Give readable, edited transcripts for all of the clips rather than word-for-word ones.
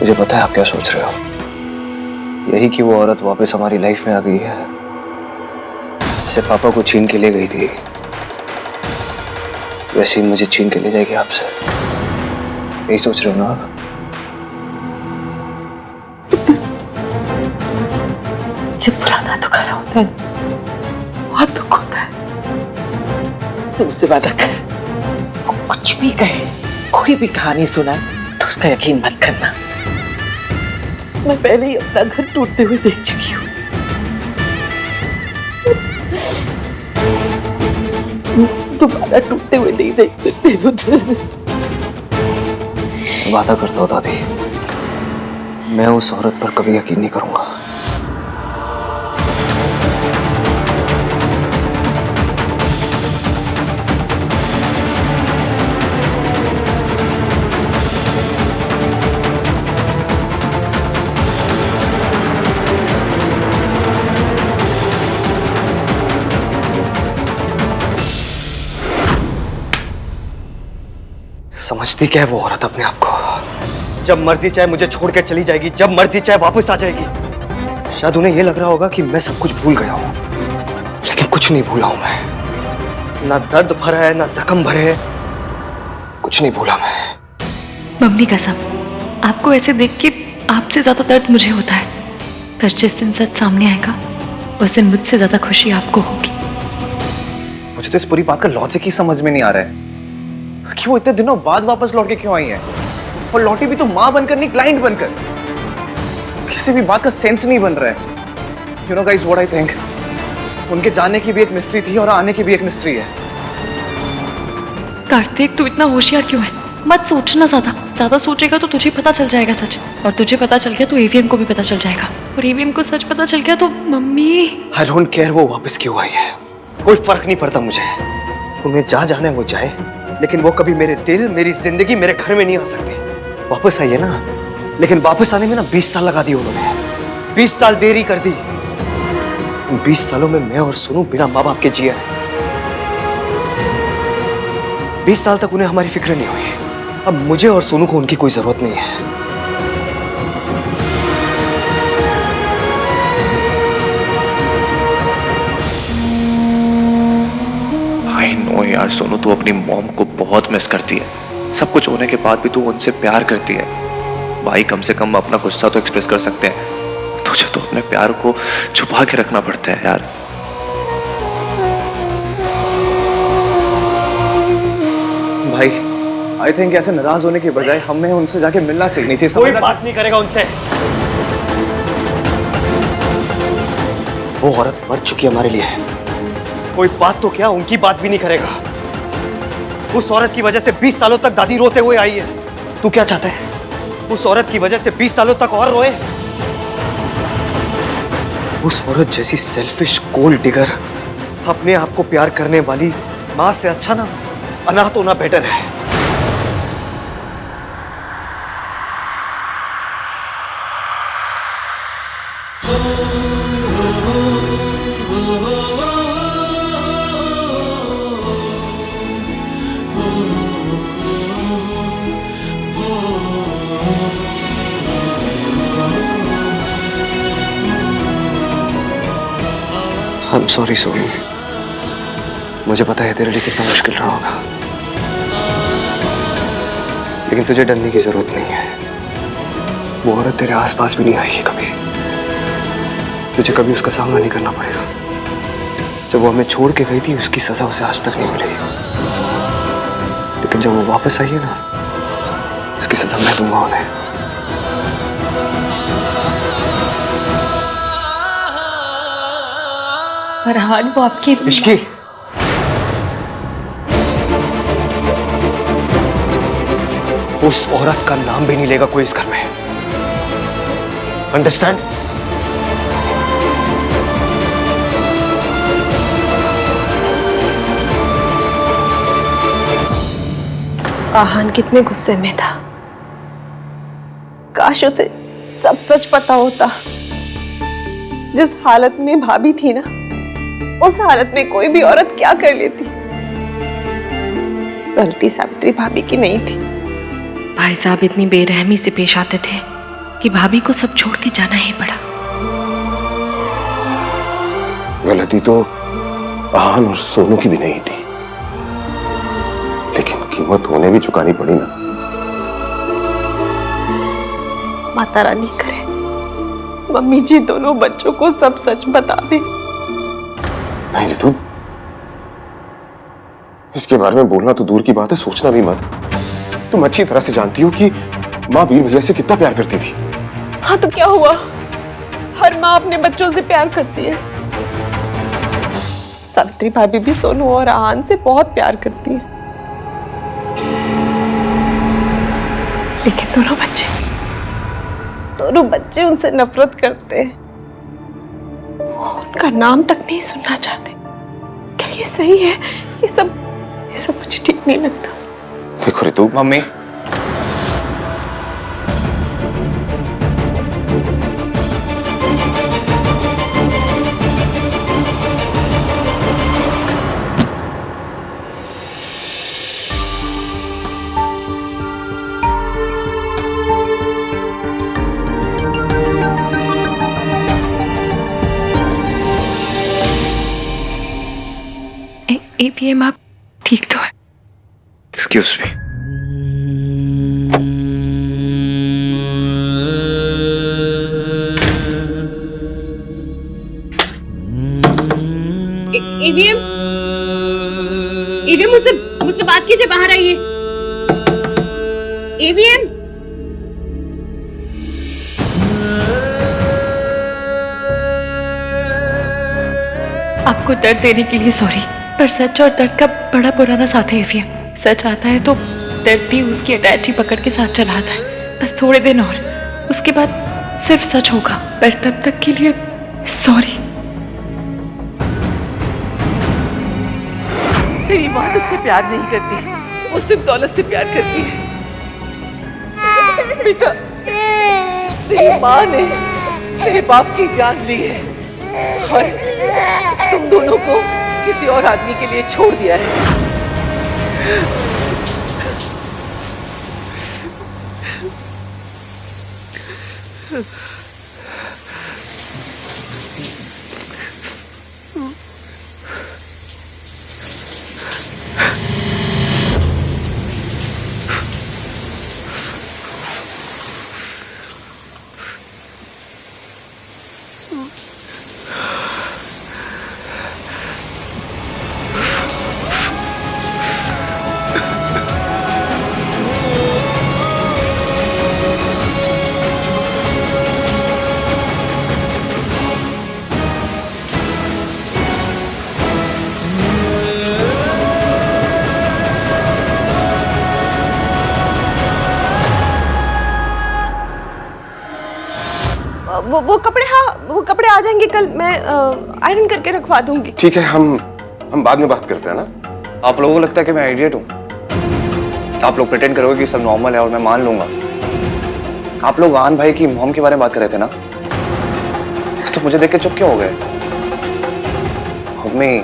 मुझे पता है आप क्या सोच रहे हो। यही कि वो औरत वापस हमारी लाइफ में आ गई है, जैसे पापा को छीन के ले गई थी, वैसे ही मुझे छीन के ले जाएगी आपसे। यही सोच रहे हो ना आप? जब पुराना दुखाना होता है, बहुत दुख होता है। तुम उससे वादा कर, वो कुछ भी कहे, कोई भी कहानी सुनाए तो उसका यकीन मत करना। मैं पहले ही अपना घर टूटते हुए देख चुकी हूँ। दोबारा टूटते हुए नहीं देख सकते मुझे। वादा करता हूँ दादी, मैं उस औरत पर कभी यकीन नहीं करूंगा। समझती क्या है वो औरत अपने आप को? जब मर्जी चाहे मुझे छोड़ के चली जाएगी, जब मर्जी चाहे वापस आ जाएगी। शायद उन्हें यह लग रहा होगा कि मैं सब कुछ भूल गया हूं, लेकिन कुछ नहीं भूला हूं मैं। ना दर्द भरा है, ना जख्म भरे है, कुछ नहीं भूला मैं। मम्मी कसम, आपको ऐसे देख के आपसे ज्यादा दर्द मुझे होता है। पर जिस दिन सच सामने आएगा, उस दिन मुझसे ज्यादा खुशी आपको होगी। मुझे तो इस पूरी बात का लॉजिक ही समझ में नहीं आ रहा है कि वो इतने दिनों बाद वापस लौट के क्यों आई है, और लौटी भी तो माँ बनकर नहीं, क्लाइंट बनकर। किसी भी बात का सेंस नहीं बन रहा है। You know guys what I think, उनके जाने की भी एक मिस्ट्री थी और आने की भी एक मिस्ट्री है। कार्तिक, तू इतना होशियार क्यों है? मत सोचना ज्यादा सोचेगा तो तुझे पता चल जाएगा सच, और तुझे पता चल गया तो एवीएम को भी पता चल जाएगा, और एवीएम को सच पता चल गया तो मम्मी। आई डोंट केयर वो वापस क्यों आई है, कोई फर्क नहीं पड़ता मुझे। उन्हें जहाँ जाना है वो जाए, लेकिन वो कभी मेरे दिल, मेरी जिंदगी, मेरे घर में नहीं आ सकती। वापस आई है ना, लेकिन वापस आने में ना 20 साल लगा दिए उन्होंने। 20 साल देरी कर दी। 20 सालों में मैं और सोनू बिना माँ बाप के जिए। 20 साल तक उन्हें हमारी फिक्र नहीं हुई। अब मुझे और सोनू को उनकी कोई जरूरत नहीं है। आई नो यार सोनू, तू अपनी मॉम को बहुत मिस करती है। सब कुछ होने के बाद भी तू उनसे प्यार करती है। भाई कम से कम अपना गुस्सा तो एक्सप्रेस कर सकते हैं, तुझे तो अपने प्यार को छुपा के रखना पड़ता है यार। भाई आई थिंक ऐसे नाराज होने के बजाय हमें उनसे जाके मिलना चाहिए। कोई बात नहीं करेगा उनसे। वो औरत मर चुकी है हमारे लिए, कोई बात तो क्या उनकी बात भी नहीं करेगा। उस औरत की वजह से 20 सालों तक दादी रोते हुए आई है। तू क्या चाहता है? उस औरत की वजह से 20 सालों तक और रोए? उस औरत जैसी सेल्फिश गोल्ड डिगर, अपने आप को प्यार करने वाली मां से अच्छा ना अनाथ होना बेटर है। I'm sorry सोनू, मुझे पता है तेरे लिए कितना मुश्किल रहा होगा, लेकिन तुझे डरने की जरूरत नहीं है। वो औरत तेरे आसपास भी नहीं आएगी कभी। तुझे कभी उसका सामना नहीं करना पड़ेगा। जब वो हमें छोड़ के गई थी, उसकी सजा उसे आज तक नहीं मिली, लेकिन जब वो वापस आई है ना, उसकी सजा मैं दूंगा उन्हें। फरहान, वो आपकी इश्की, उस औरत का नाम भी नहीं लेगा कोई इस घर में। अंडरस्टैंड? आहान कितने गुस्से में था। काश उसे सब सच पता होता। जिस हालत में भाभी थी ना, उस हालत में कोई भी औरत क्या कर लेती। गलती सावित्री भाभी की नहीं थी। भाई साहब इतनी बेरहमी से पेश आते थे कि भाभी को सब छोड़ के जाना ही पड़ा। गलती तो आहान और सोनू की भी नहीं थी, लेकिन कीमत उन्हें भी चुकानी पड़ी ना। माता रानी करे मम्मी जी दोनों बच्चों को सब सच बता दे। नहीं रितु, इसके बारे में बोलना तो दूर की बात है, सोचना भी मत। तुम अच्छी तरह से जानती हो कि माँ वीर भैया से कितना प्यार करती थी। हाँ तो क्या हुआ, हर माँ अपने बच्चों से प्यार करती है। सावित्री भाभी भी सोनू और आहान से बहुत प्यार करती है। लेकिन दोनों बच्चे उनसे नफरत करते हैं, उनका नाम तक नहीं सुनना चाहते। क्या ये सही है? ये सब मुझे ठीक नहीं लगता। देखो रितु, मम्मी एवीएम आप ठीक तो है? Excuse me. एवीएम मुझसे बात कीजिए, बाहर आइए। एवीएम आपको दर्द देने के लिए सॉरी, पर सच और दर्द का बड़ा पुराना साथ है एवीएम। सच आता है तो दर्द भी उसकी अटैची पकड़ के साथ चला आता है। बस थोड़े दिन और, उसके बाद सिर्फ सच होगा, पर तब तक के लिए सॉरी। तेरी माँ तुझसे प्यार नहीं करती, वो सिर्फ दौलत से प्यार करती है। बेटा, तेरी माँ ने तेरे बाप की जान ली है और तुम दोनों को किसी और आदमी के लिए छोड़ दिया है। वो कपड़े, हाँ वो कपड़े आ जाएंगे कल, मैं आयरन करके रखवा दूंगी। ठीक है, हम बाद में बात करते हैं ना। आप लोगों को लगता है कि मैं आइडियट हूँ? आप लोग प्रिटेंड करोगे कि सब नॉर्मल है और मैं मान लूंगा। आप लोग आहान भाई की मॉम के बारे में बात कर रहे थे ना, तो मुझे देख के चुप क्यों हो गए? मम्मी,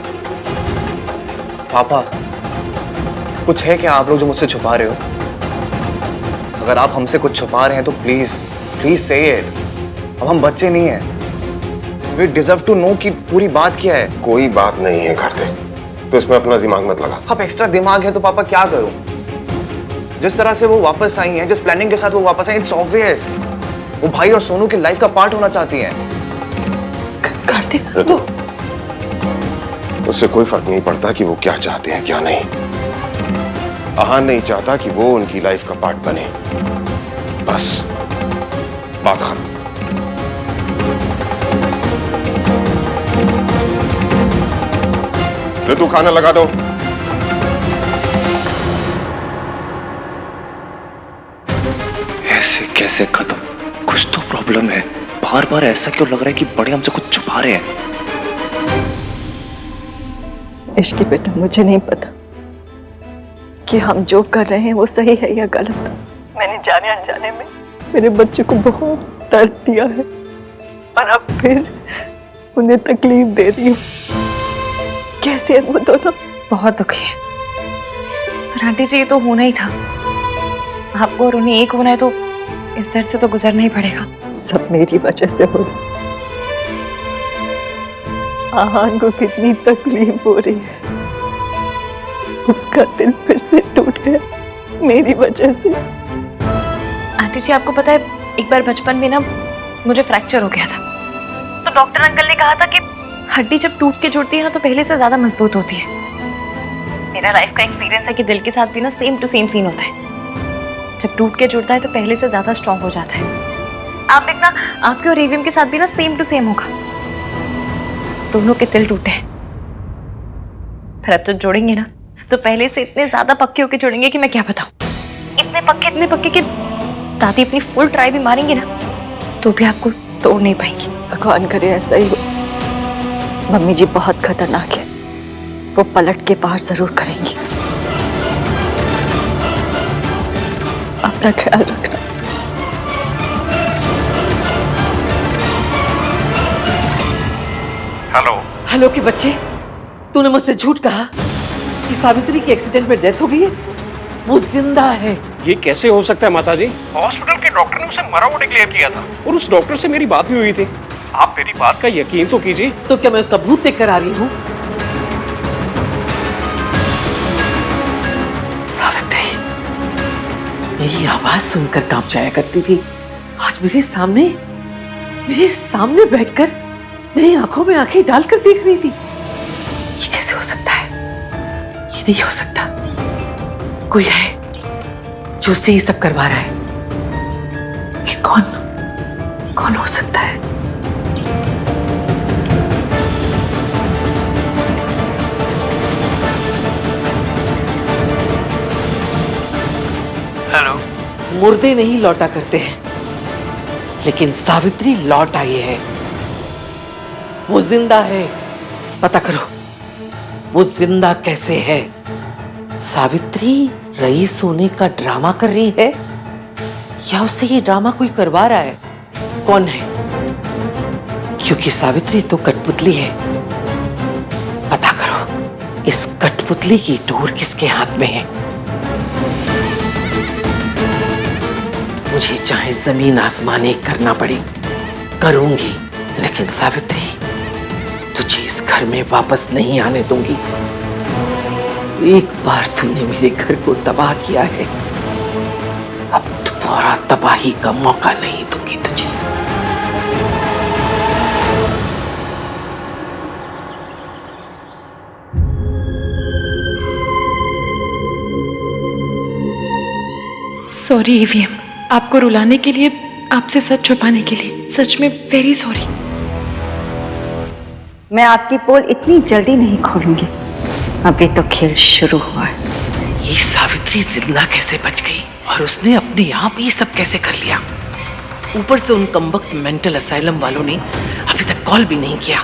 पापा, कुछ है क्या आप लोग जो मुझसे छुपा रहे हो? अगर आप हमसे कुछ छुपा रहे हैं तो प्लीज प्लीज से इट। अब हम बच्चे नहीं हैं। We deserve to know कि पूरी बात क्या है। कोई बात नहीं है कार्तिक, तो इसमें अपना दिमाग मत लगा। अब एक्स्ट्रा दिमाग है तो पापा क्या करूं? जिस तरह से वो वापस आई हैं, जिस प्लानिंग के साथ वो वापस आई, इट्स ऑब्वियस वो भाई और सोनू की लाइफ का पार्ट होना चाहती हैं। कार्तिक, तो उससे कोई फर्क नहीं पड़ता कि वो क्या चाहते हैं क्या नहीं। आहान नहीं चाहता कि वो उनकी लाइफ का पार्ट बने, बस बात खत्म। ऋतु, खाना लगा दो। ऐसे कैसे खत्म? कुछ तो प्रॉब्लम है। बार बार ऐसा क्यों लग रहा है कि बड़े हमसे कुछ छुपा रहे हैं? इश्क बेटा, मुझे नहीं पता कि हम जो कर रहे हैं वो सही है या गलत। मैंने जाने अनजाने में मेरे बच्चे को बहुत दर्द दिया है और अब फिर उन्हें तकलीफ दे रही हूँ। कैसे है वो दोनों? बहुत दुखी है, पर आंटी जी ये तो होना ही था। आपको और उन्हें एक होना है तो इस दर्द से तो गुजरना ही पड़ेगा। सब मेरी वजह से हो रहा है। आहान को कितनी तकलीफ हो रही है, उसका दिल फिर से टूट गया मेरी वजह से। आंटी जी आपको पता है, एक बार बचपन में ना मुझे फ्रैक्चर हो गया था, तो डॉक्टर अंकल ने कहा था कि हड्डी जब टूट के जुड़ती है ना तो पहले से ज्यादा मजबूत होती है। मेरा लाइफ का एक्सपीरियंस है कि दिल के साथ भी ना सेम टू सेम सीन होता है। जब टूट के जुड़ता है तो पहले से ज्यादा स्ट्रांग हो जाता है। आप देखना, आपके और एवीएम के साथ भी ना सेम टू सेम होगा। दोनों के दिल टूटे हैं, फिर अब जब जोड़ेंगे ना तो पहले से इतने ज्यादा पक्के होके जोड़ेंगे कि मैं क्या बताऊं। इतने पक्के कि दादी अपनी फुल ट्राई भी मारेंगे ना तो भी आपको तोड़ नहीं पाएंगी। भगवान करे ऐसा ही हो। मम्मी जी बहुत खतरनाक है, वो पलट के वार जरूर करेंगी। अपना ख्याल रखना। हेलो के बच्चे, तूने मुझसे झूठ कहा कि सावित्री की एक्सीडेंट में डेथ हो गई है। वो जिंदा है। ये कैसे हो सकता है माताजी? हॉस्पिटल के डॉक्टर ने उसे मरा हुआ डिक्लेयर किया था और उस डॉक्टर से मेरी बात भी हुई थी। आप मेरी बात का यकीन तो कीजिए। तो क्या मैं उसका भूत देख कर आ रही हूँ? सावित्री मेरी आवाज सुनकर कांप जाया करती थी, आज मेरे सामने बैठकर मेरी आंखों में आंखें डालकर देख रही थी। ये कैसे हो सकता है? ये नहीं हो सकता। कोई है जो उससे ये सब करवा रहा है। ये कौन हो सकता है? हेलो। मुर्दे नहीं लौटा करते हैं, लेकिन सावित्री लौट आई है। वो जिंदा है। पता करो वो जिंदा कैसे है। सावित्री रईस होने का ड्रामा कर रही है या उससे ये ड्रामा कोई करवा रहा है? कौन है? क्योंकि सावित्री तो कठपुतली है। पता करो इस कठपुतली की डोर किसके हाथ में है। मुझे चाहे जमीन आसमान एक करना पड़े करूंगी, लेकिन सावित्री तुझे इस घर में वापस नहीं आने दूंगी। एक बार तूने मेरे घर को तबाह किया है, अब दोबारा तबाही का मौका नहीं दूंगी तुझे। सॉरी ईवीएम, आपको रुलाने के लिए, आपसे सच छुपाने के लिए, सच में वेरी सॉरी। मैं आपकी पोल इतनी जल्दी नहीं खोलूंगी, अभी तो खेल शुरू हुआ है। ये सावित्री जिंदा कैसे बच गई और उसने अपने आप ये सब कैसे कर लिया? ऊपर से उन कमबख्त मेंटल असाइलम वालों ने अभी तक कॉल भी नहीं किया।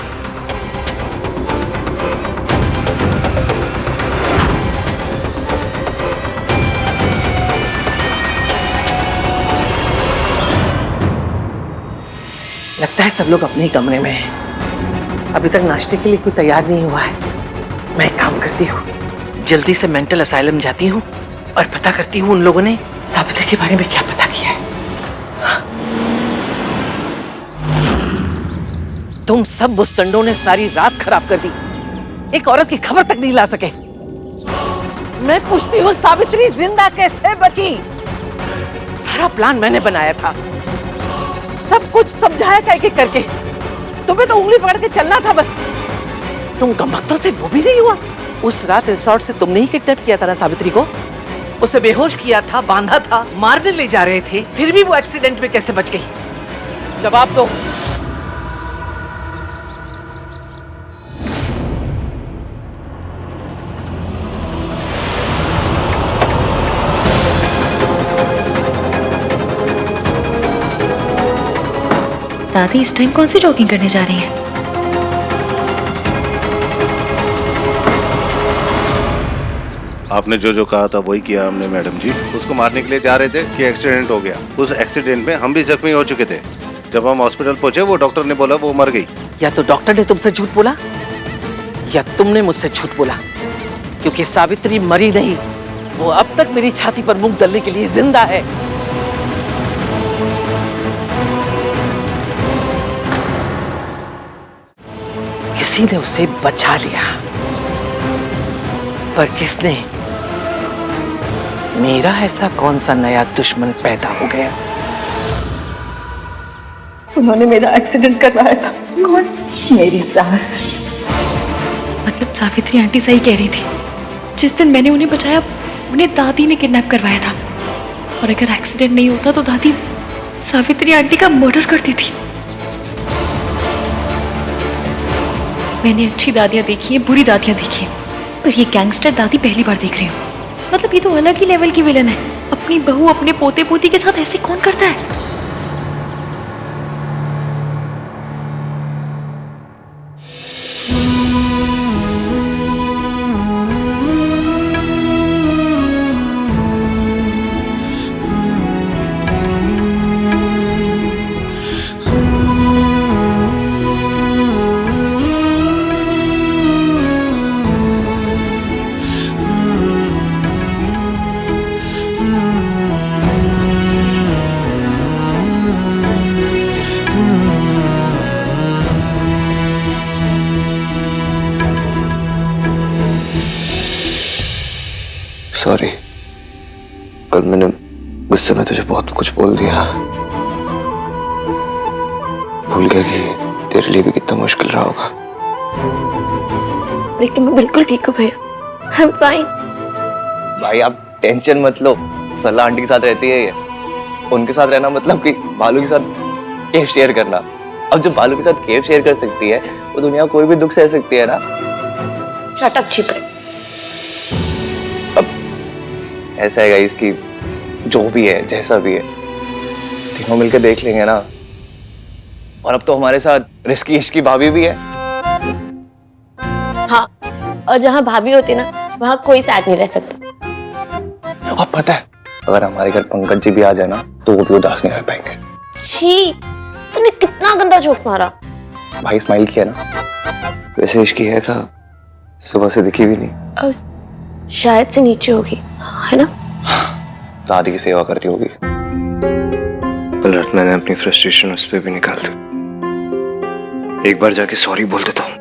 लगता है सब लोग अपने ही कमरे में हैं। अभी तक नाश्ते के लिए कोई तैयार नहीं हुआ है। मैं एक काम करती हूँ, जल्दी से मेंटल असाइलम जाती हूँ और पता करती हूँ उन लोगों ने सावित्री के बारे में क्या पता किया है। तुम सब बुस्तंडों ने सारी रात खराब कर दी, एक औरत की खबर तक नहीं ला सके। मैं पूछती हूँ सावित्री जिंदा कैसे बची? सारा प्लान मैंने बनाया था, सब कुछ समझाया था एक एक करके। तुम्हें तो उंगली पकड़ के चलना था बस। तुम कमबख्तों से वो भी नहीं हुआ। उस रात रिसोर्ट से तुमने ही किडनैप किया था ना सावित्री को? उसे बेहोश किया था, बांधा था, मारने ले जा रहे थे, फिर भी वो एक्सीडेंट में कैसे बच गई? जवाब दो। दादी इस टाइम कौन सी जॉगिंग करने जा रही हैं? आपने जो जो कहा था वही किया हमने मैडम जी। उसको मारने के लिए जा रहे थे कि एक्सीडेंट हो गया। उस एक्सीडेंट में हम भी जख्मी हो चुके थे। जब हम हॉस्पिटल पहुंचे वो डॉक्टर ने बोला वो मर गई। या तो डॉक्टर ने तुमसे झूठ बोला या तुमने मुझसे झूठ बोला, क्योंकि सावित्री मरी नहीं, वो अब तक मेरी छाती पर मुंह डालने के लिए जिंदा है। किसी ने उसे बचा लिया, पर किसने? मेरा ऐसा कौन सा नया दुश्मन पैदा हो गया? उन्होंने मेरा एक्सीडेंट करवाया था। कौन? मेरी सास। मतलब सावित्री आंटी सही कह रही थी, जिस दिन मैंने उन्हें बचाया उन्हें दादी ने किडनैप करवाया था, और अगर एक्सीडेंट नहीं होता तो दादी सावित्री आंटी का मर्डर करती थी। मैंने अच्छी दादियां देखी हैं, बुरी दादियां देखी हैं, पर ये गैंगस्टर दादी पहली बार देख रही हूँ। मतलब ये तो अलग ही लेवल की विलन है। अपनी बहू अपने पोते पोती के साथ ऐसे कौन करता है? सॉरी, कल मैंने गुस्से में तुझे बहुत कुछ बोल दिया। भूल गया कि तेरे लिए भी कितना मुश्किल रहा होगा। लेकिन मैं बिल्कुल ठीक हूँ भैया, आई एम फाइन। भाई आप टेंशन मत लो, सलाह आंटी के साथ रहती है ये। उनके साथ रहना मतलब कि बालू के साथ केव शेयर करना। अब जब बालू के साथ केव शेयर कर सकती है वो दुनिया कोई भी दुख सह सकती है ना। Shut up cheaper. ऐसा है गाइस कि जो भी है जैसा भी है तीनों मिलकर देख लेंगे ना। और अब तो हमारे साथ रिस्की इश्की भाभी भी है। हाँ, और जहाँ भाभी होती ना वहाँ कोई साथ नहीं रह सकता। और पता है अगर हमारे घर पंकज जी भी आ जाए ना तो वो भी उदास नहीं रह पाएंगे। छी, तूने कितना गंदा जोक मारा। भाई स्माइल किया ना। वैसे इश्की है क्या? सुबह से दिखी भी नहीं। शायद से नीचे होगी, है ना? दादी की सेवा कर रही होगी। कल रात मैंने अपनी फ्रस्ट्रेशन उस पर भी निकाल दी। एक बार जाके सॉरी बोल देता हूँ।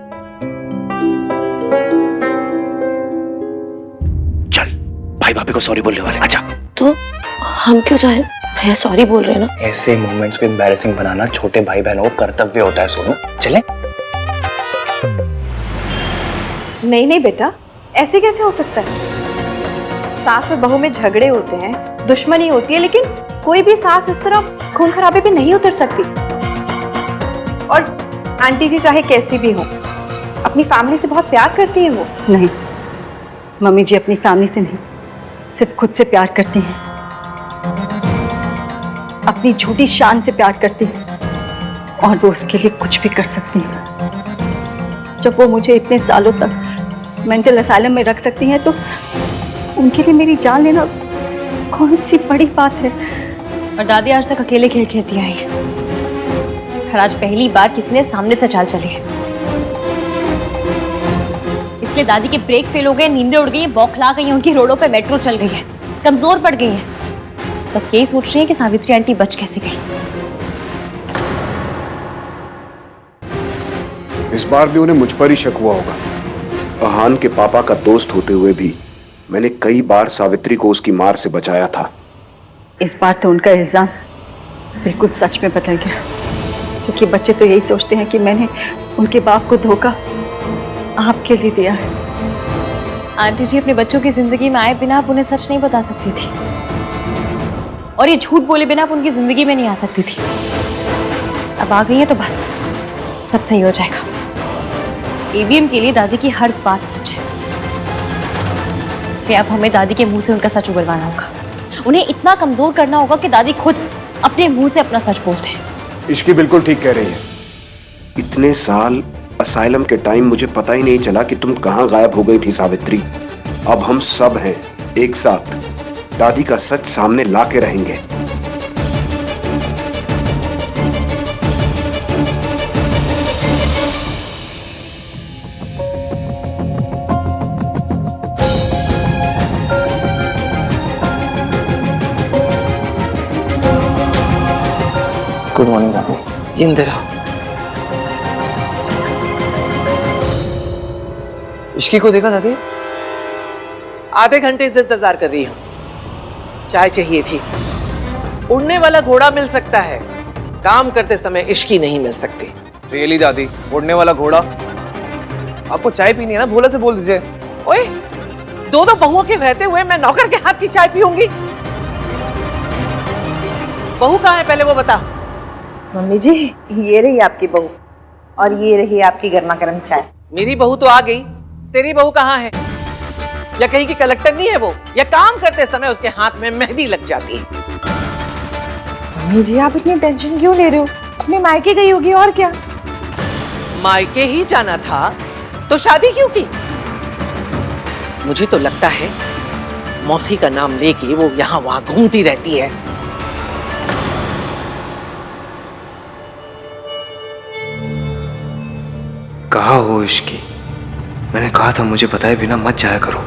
चल, भाई भाभी को सॉरी बोलने वाले। अच्छा, तो हम क्यों जाएं? भैया सॉरी बोल रहे हैं ना। ऐसे मोमेंट्स को एम्बैरेसिंग बनाना छोटे भाई बहनों को कर्तव्य होता है। सोनू, चले? नहीं नहीं बेटा, ऐसे कैसे हो सकता है? सास और बहू में झगड़े होते हैं, दुश्मनी होती है, लेकिन कोई भी सास इस तरह खून खराबे पे नहीं उतर सकती। और आंटी जी चाहे कैसी भी हो, अपनी फैमिली से बहुत प्यार करती है वो। नहीं, मम्मी जी अपनी फैमिली से नहीं, सिर्फ खुद से प्यार करती हैं। अपनी झूठी शान से प्यार करती हैं और वो उसके लिए कुछ भी कर सकती हैं। जब वो मुझे इतने सालों तक मेंटल असाइलम में रख सकती हैं तो उनके लिए मेरी जान लेना कौन सी बड़ी बात है। और दादी आज तक अकेले खेल खेलती आई है, और आज पहली बार किसी ने सामने से चाल चली है। इसलिए दादी के ब्रेक फेल हो गए, नींदें उड़ गई, बौखला गई है, उनकी रोडों पे मेट्रो चल गई है, कमजोर पड़ गई है। बस यही सोच रही है कि सावित्री आंटी बच कैसे गई। इस बार भी उन्हें मुझ पर ही शक हुआ होगा। अहान के पापा का दोस्त होते हुए भी मैंने कई बार सावित्री को उसकी मार से बचाया था। इस बार तो उनका इल्जाम बिल्कुल सच में बदल गया, क्योंकि बच्चे तो यही सोचते हैं कि मैंने उनके बाप को धोखा आपके लिए दिया है। आंटी जी अपने बच्चों की जिंदगी में आए बिना आप उन्हें सच नहीं बता सकती थी, और ये झूठ बोले बिना आप उनकी जिंदगी में नहीं आ सकती थी। अब आ गई है तो बस सब सही हो जाएगा। ईवीएम के लिए दादी की हर बात सच है, इसलिए अब हमें दादी के मुंह से उनका सच उगलवाना होगा। उन्हें इतना कमजोर करना होगा कि दादी खुद अपने मुंह से अपना सच बोलते हैं। इश्की बिल्कुल ठीक कह रही है। इतने साल असाइलम के टाइम मुझे पता ही नहीं चला कि तुम कहां गायब हो गई थी सावित्री। अब हम सब हैं एक साथ, दादी का सच सामने ला के रहेंगे। गुड मॉर्निंग दादी। जिंदे रहो। इश्की को देखा दादी? आधे घंटे से इंतजार कर रही हूँ। चाय चाहिए थी। उड़ने वाला घोड़ा मिल सकता है, काम करते समय इश्की नहीं मिल सकती। रियली दादी, उड़ने वाला घोड़ा? आपको चाय पीनी है ना, भोला से बोल दीजिए। ओए, दो बहुओं के रहते हुए मैं नौकर के हाथ की चाय पीऊंगी? बहू कहाँ है पहले वो बता। मम्मी जी, ये रही आपकी बहू और ये रही आपकी गर्मा गर्म चाय। मेरी बहू तो आ गई, तेरी बहू कहाँ है? या कहीं की कलेक्टर नहीं है वो, या काम करते समय उसके हाथ में मेहंदी लग जाती है। मम्मी जी, आप इतनी टेंशन क्यों ले रहे हो? अपने मायके गई होगी और क्या। मायके ही जाना था तो शादी क्यों की? मुझे तो लगता है मौसी का नाम लेके वो यहाँ वहां घूमती रहती है। कहा हो इश्की, मैंने कहा था मुझे बताए बिना मत जाया करो।